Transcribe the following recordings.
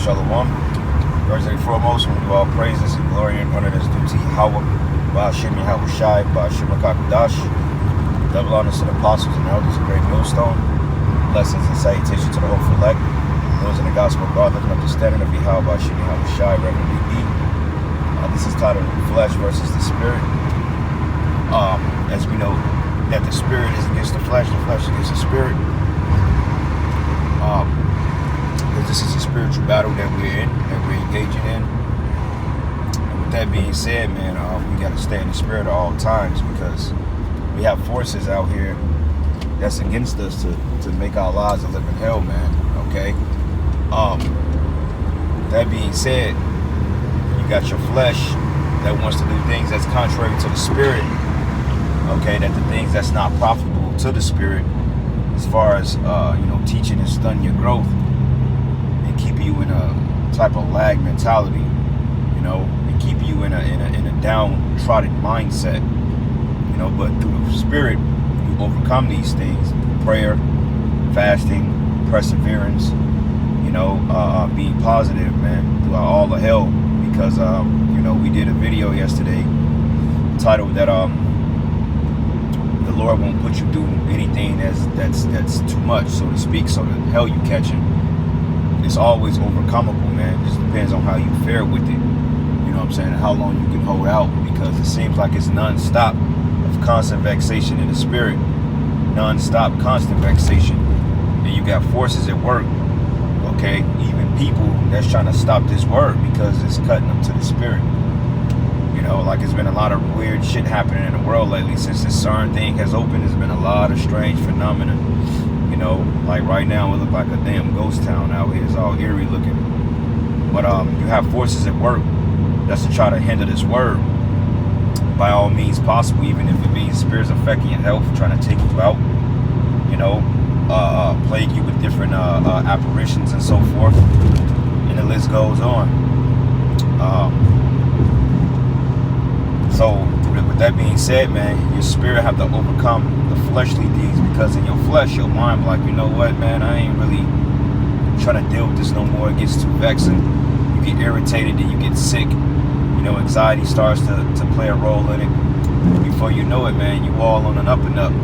Shalom. First and foremost, we do all praises and glory and honor that's due to Yahweh, Ba'ashem Yahweh Shai, Ba'ashem HaKadosh. Double honors to the apostles and elders of Great Millstone. Blessings and salutations to the hopeful elect. Those in the gospel of God looking up the standard of Yahweh, Ba'ashem Yahweh Shai, Reverend D.B. This is titled Flesh versus the Spirit. As we know that the Spirit is against the flesh against the Spirit. This is a spiritual battle that we're engaging in. And with that being said, man, we got to stay in the spirit at all times, because we have forces out here that's against us to make our lives a living hell, man. Okay. That being said, you got your flesh that wants to do things that's contrary to the spirit. Okay, that the things that's not profitable to the spirit, as far as teaching and stunning your growth, keep you in a type of lag mentality, and keep you in a downtrodden mindset, but through the spirit, you overcome these things through prayer, fasting, perseverance, being positive, man, throughout all the hell, because, we did a video yesterday titled that, the Lord won't put you through anything that's too much, so to speak, so the hell you catching. It's always overcomable, man. It just depends on how you fare with it. You know what I'm saying? And how long you can hold out, because it seems like it's non-stop of constant vexation in the spirit. Non-stop, constant vexation. And you got forces at work, okay? Even people that's trying to stop this word because it's cutting them to the spirit. Like it's been a lot of weird shit happening in the world lately. Since this CERN thing has opened, there's been a lot of strange phenomena. Like right now it look like a damn ghost town out here. It's all eerie looking. But you have forces at work that's to try to hinder this word by all means possible, even if it means spirits affecting your health, trying to take you out, plague you with different apparitions and so forth, and the list goes on. So with that being said, man, your spirit have to overcome the fleshly deeds, because in your flesh, your mind be like, you know what, man, I ain't really trying to deal with this no more. It gets too vexing. You get irritated and you get sick. Anxiety starts to play a role in it. Before you know it, man, you all on an up and up.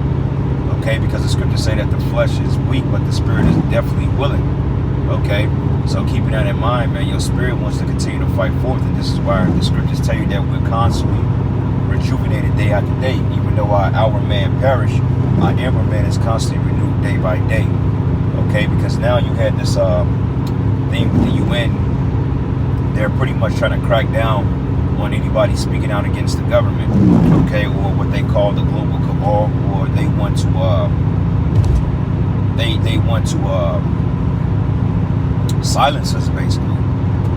Okay, because the scriptures say that the flesh is weak, but the spirit is definitely willing. Okay, so keeping that in mind, man, your spirit wants to continue to fight forth, and this is why the scriptures tell you that we're constantly rejuvenated day after day. Even though our outer man perish, our inner man is constantly renewed day by day. Okay, because now you had this thing with the UN. They're pretty much trying to crack down on anybody speaking out against the government, okay, or what they call the global cabal, or they want to silence us, basically.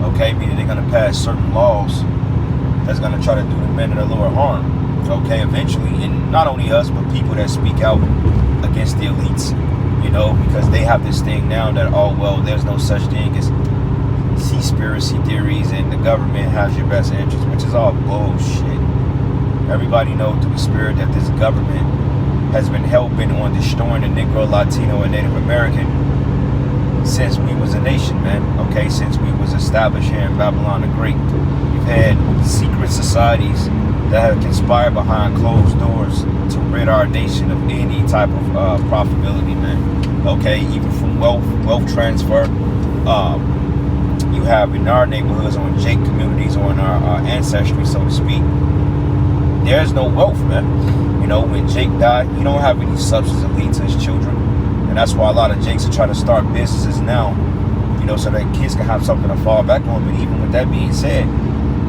Okay, meaning they're gonna pass certain laws that's gonna try to do the men of the Lord harm. Okay, eventually, and not only us, but people that speak out against the elites, because they have this thing now that, there's no such thing as conspiracy theories and the government has your best interest, which is all bullshit. Everybody knows through the spirit that this government has been hell-bent on destroying the Negro, Latino, and Native American since we was a nation, man. Okay, since we was established here in Babylon the Great. You've had secret societies that have conspired behind closed doors to rid our nation of any type of profitability, man. Okay, even from wealth transfer. You have in our neighborhoods, or in Jake communities, or in our ancestry, so to speak, there's no wealth, man. When Jake died, he don't have any substance to lead to his children. And that's why a lot of Jakes are trying to start businesses now, so that kids can have something to fall back on. But even with that being said,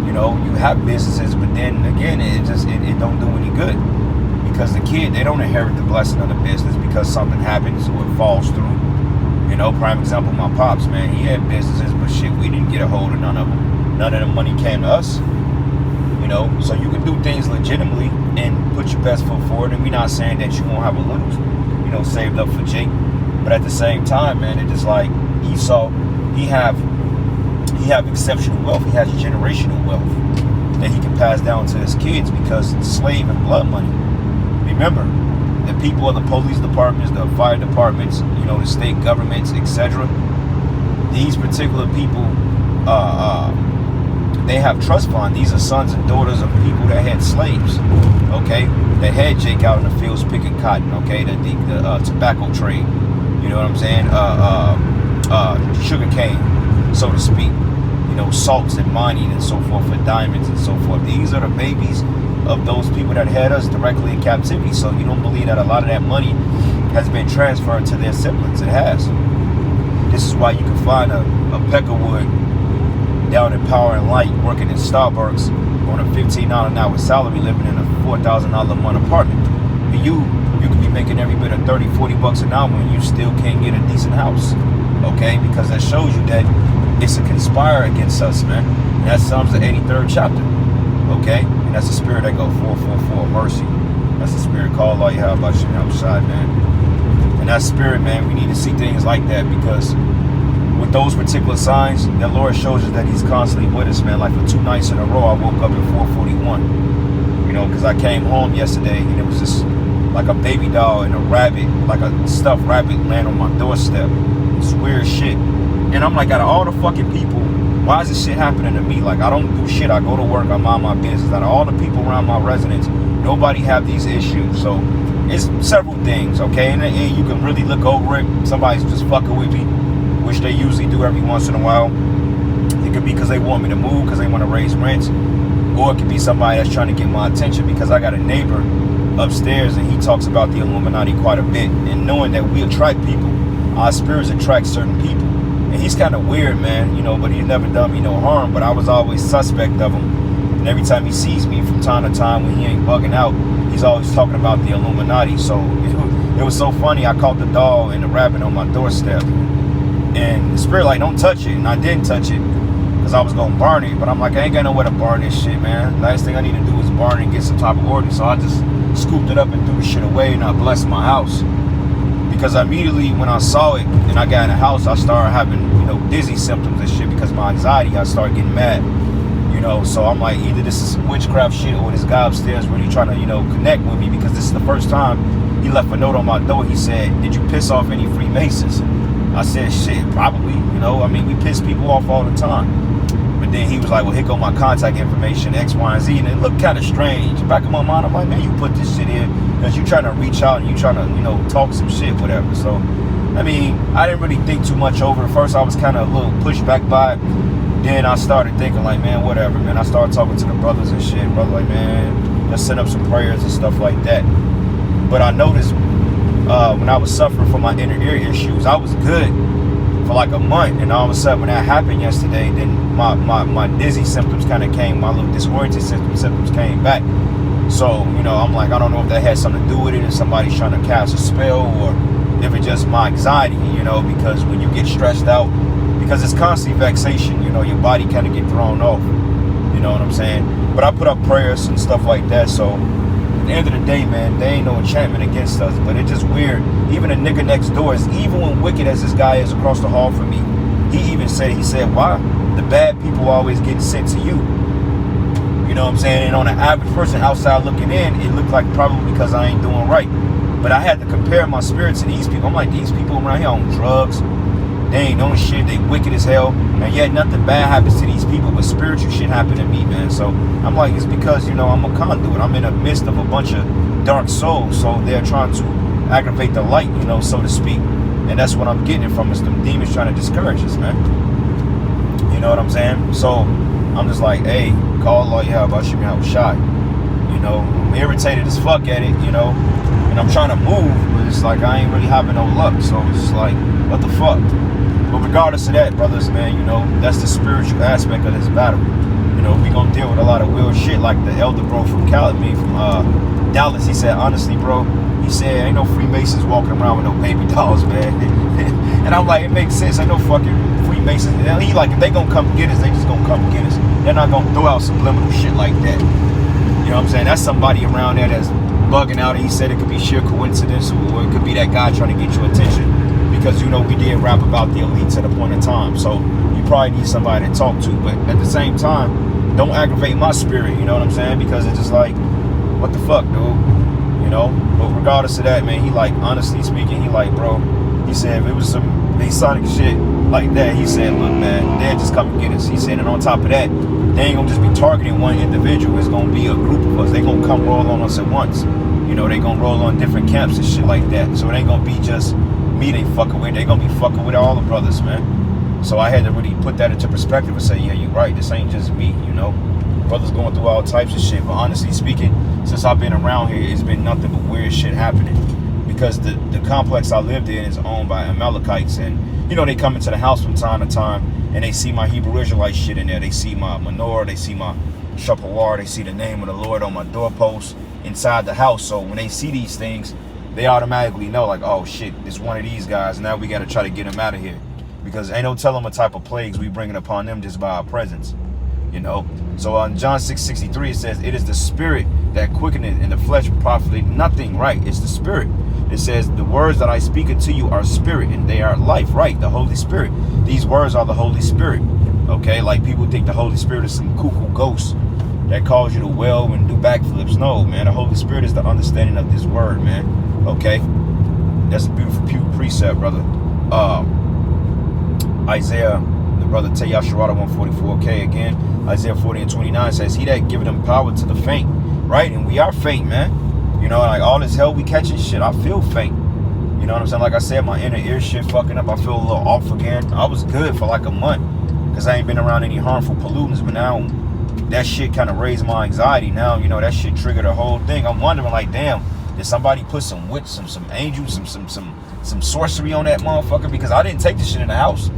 you have businesses, but then again, it don't do any good, because the kid, they don't inherit the blessing of the business because something happens or it falls through. Prime example, my pops, man, he had businesses, but shit, we didn't get a hold of none of them. None of the money came to us. So you can do things legitimately and put your best foot forward. And we're not saying that you won't have a little, saved up for Jake. But at the same time, man, it's just like Esau, he have exceptional wealth. He has generational wealth that he can pass down to his kids, because it's slave and blood money. Remember, the people of the police departments, the fire departments, the state governments, etc., these particular people, they have trust fund. These are sons and daughters of people that had slaves, okay, that had Jake out in the fields picking cotton, okay, the tobacco trade, you know what I'm saying, sugar cane, so to speak, you know, salts and mining and so forth for diamonds and so forth. These are the babies of those people that had us directly in captivity. So you don't believe that a lot of that money has been transferred to their siblings? It has. This is why you can find a Peckerwood down in Power and Light working in Starbucks on a $15 an hour salary, living in a $4,000 a month apartment. And you could be making every bit of 30, 40 bucks an hour and you still can't get a decent house. Okay? Because that shows you that it's a conspire against us, man. And that's Psalms the 83rd chapter. Okay? And that's the spirit that go 444, mercy. That's the spirit called Allah Yahweh Shem outside, man. And that spirit, man, we need to see things like that, because with those particular signs, the Lord shows us that he's constantly with us, man. Like for 2 nights in a row, I woke up at 4:41. You know, because I came home yesterday and it was just like a baby doll and a rabbit, like a stuffed rabbit laying on my doorstep. It's weird shit. And I'm like, out of all the fucking people, why is this shit happening to me? Like, I don't do shit. I go to work, I mind my business. Out of all the people around my residence, nobody have these issues. So it's several things, okay? And you can really look over it. Somebody's just fucking with me, which they usually do every once in a while. It could be because they want me to move, because they want to raise rents. Or it could be somebody that's trying to get my attention, because I got a neighbor upstairs and he talks about the Illuminati quite a bit. And knowing that we attract people, our spirits attract certain people. And he's kind of weird, man, you know, but he's never done me no harm. But I was always suspect of him. And every time he sees me from time to time when he ain't bugging out, he's always talking about the Illuminati. So it was so funny. I caught the dog and the rabbit on my doorstep. And the spirit like, don't touch it. And I didn't touch it because I was going to burn it. But I'm like, I ain't got nowhere to burn this shit, man. Last thing I need to do is burn it and get some type of order. So I just scooped it up and threw the shit away, and I blessed my house. Because immediately when I saw it and I got in the house, I started having, you know, dizzy symptoms and shit because of my anxiety. I started getting mad, you know. So I'm like, either this is some witchcraft shit or this guy upstairs really trying to, you know, connect with me, because this is the first time he left a note on my door. He said, did you piss off any Freemasons? I said, shit, probably, you know. I mean, we piss people off all the time. But then he was like, well, here go my contact information, X, Y, and Z. And it looked kind of strange. Back in my mind, I'm like, man, you put this shit in because you're trying to reach out and you're trying to, you know, talk some shit, whatever. So, I mean, I didn't really think too much over it. First, I was kind of a little pushed back by it. Then I started thinking like, man, whatever, man. I started talking to the brothers and shit. Brother like, man, let's set up some prayers and stuff like that. But I noticed when I was suffering from my inner ear issues, I was good for like a month, and all of a sudden when that happened yesterday, then my dizzy symptoms kind of came, my little disoriented symptoms came back. So, you know, I'm like, I don't know if that had something to do with it, if somebody's trying to cast a spell, or if it's just my anxiety, you know, because when you get stressed out, because it's constant vexation, you know, your body kind of get thrown off, you know what I'm saying? But I put up prayers and stuff like that. So at the end of the day, man, there ain't no enchantment against us. But it's just weird. Even the nigga next door is even when wicked as this guy is across the hall from me. He even said, why the bad people always getting sent to you? You know what I'm saying? And on an average person outside looking in, it looked like probably because I ain't doing right. But I had to compare my spirit to these people. I'm like, these people around here on drugs, they ain't doing shit, they wicked as hell, and yet nothing bad happens to these people, but spiritual shit happened to me, man. So I'm like, it's because, you know, I'm a conduit. I'm in the midst of a bunch of dark souls, so they're trying to aggravate the light, you know, so to speak. And that's what I'm getting it from, is them demons trying to discourage us, man. You know what I'm saying? So I'm just like, hey, call Allah Yahweh Shem Shai. You know, I'm irritated as fuck at it, you know, and I'm trying to move, but it's like I ain't really having no luck. So it's just like, what the fuck? But regardless of that, brothers, man, you know, that's the spiritual aspect of this battle. You know, we gonna deal with a lot of weird shit, like the elder bro from Dallas. He said, honestly, bro, he said, ain't no Freemasons walking around with no baby dolls, man. And I'm like, it makes sense. Ain't no fucking Freemasons. And he like, if they gonna come get us, they just gonna come get us. They're not gonna throw out subliminal shit like that. You know what I'm saying? That's somebody around there that's bugging out, and he said it could be sheer coincidence, or it could be that guy trying to get your attention. Because, you know, we did rap about the elites at a point in time, so you probably need somebody to talk to. But at the same time, don't aggravate my spirit, you know what I'm saying? Because it's just like, what the fuck, dude? You know? But regardless of that, man, he like, honestly speaking, he like, bro, he said if it was some Masonic shit, like that. He said, look, man, they'll just come and get us. He said, and on top of that, they ain't gonna just be targeting one individual. It's gonna be a group of us. They gonna come roll on us at once. You know, they gonna roll on different camps and shit like that. So it ain't gonna be just me they fucking with. They gonna be fucking with all the brothers, man. So I had to really put that into perspective and say, yeah, you're right. This ain't just me, you know. Brothers going through all types of shit. But honestly speaking, since I've been around here, it's been nothing but weird shit happening. Because the complex I lived in is owned by Amalekites. And, you know, they come into the house from time to time and they see my Hebrew Israelite shit in there. They see my menorah, they see my shapawar, they see the name of the Lord on my doorpost inside the house. So when they see these things, they automatically know, like, oh shit, it's one of these guys. Now we got to try to get them out of here. Because ain't no telling what type of plagues we bringing upon them just by our presence. You know, so on John 6:63 it says, it is the spirit that quickeneth, and the flesh profiteth nothing. Right? It's the spirit. It says, the words that I speak unto you are spirit and they are life. Right? The Holy Spirit. These words are the Holy Spirit. Okay, like people think the Holy Spirit is some cuckoo ghost that calls you to wail and do backflips. No, man, the Holy Spirit is the understanding of this word, man. Okay, that's a beautiful precept, brother. Isaiah, the brother Taya Sharada 144K again. Isaiah 40:29 says, he that giveth them power to the faint. Right? And we are faint, man. You know, like all this hell we catching shit, I feel faint. You know what I'm saying? Like I said, my inner ear shit fucking up. I feel a little off again. I was good for like a month because I ain't been around any harmful pollutants. But now that shit kind of raised my anxiety. Now, you know, that shit triggered the whole thing. I'm wondering, like, damn, did somebody put some witch, some angels, some sorcery on that motherfucker? Because I didn't take the shit in the house.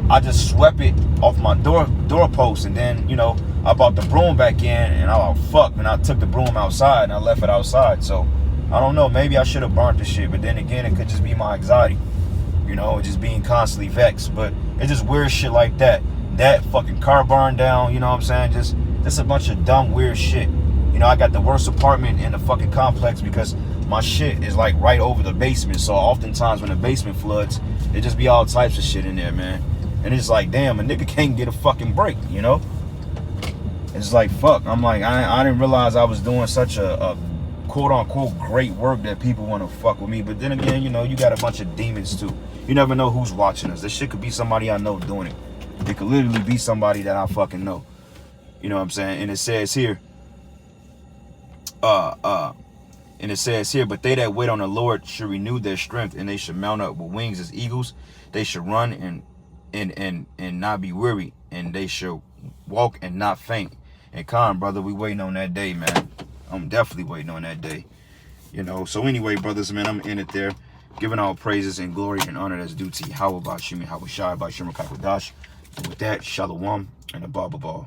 I just swept it off my doorpost, and then, you know, I brought the broom back in, and I was like, fuck, and I took the broom outside and I left it outside. So I don't know, maybe I should have burnt the shit, but then again, it could just be my anxiety, you know, just being constantly vexed. But it's just weird shit like that. That fucking car burned down, you know what I'm saying? Just a bunch of dumb, weird shit. You know, I got the worst apartment in the fucking complex because my shit is like right over the basement. So oftentimes when the basement floods, there just be all types of shit in there, man. And it's like, damn, a nigga can't get a fucking break, you know? It's like, fuck. I'm like, I didn't realize I was doing such a quote-unquote great work that people want to fuck with me. But then again, you know, you got a bunch of demons too. You never know who's watching us. This shit could be somebody I know doing it. It could literally be somebody that I fucking know. You know what I'm saying? And it says here, but they that wait on the Lord should renew their strength, and they should mount up with wings as eagles. They should run and not be weary, and they should walk and not faint. And come, brother, we waiting on that day, man. I'm definitely waiting on that day. You know, so anyway, brothers, man, I'm in it there, giving all praises and glory and honor that's due to Yahweh Bashim and Yahweh Shai Bashim Rakakodash. And with that, Shalom and a Baba Ball.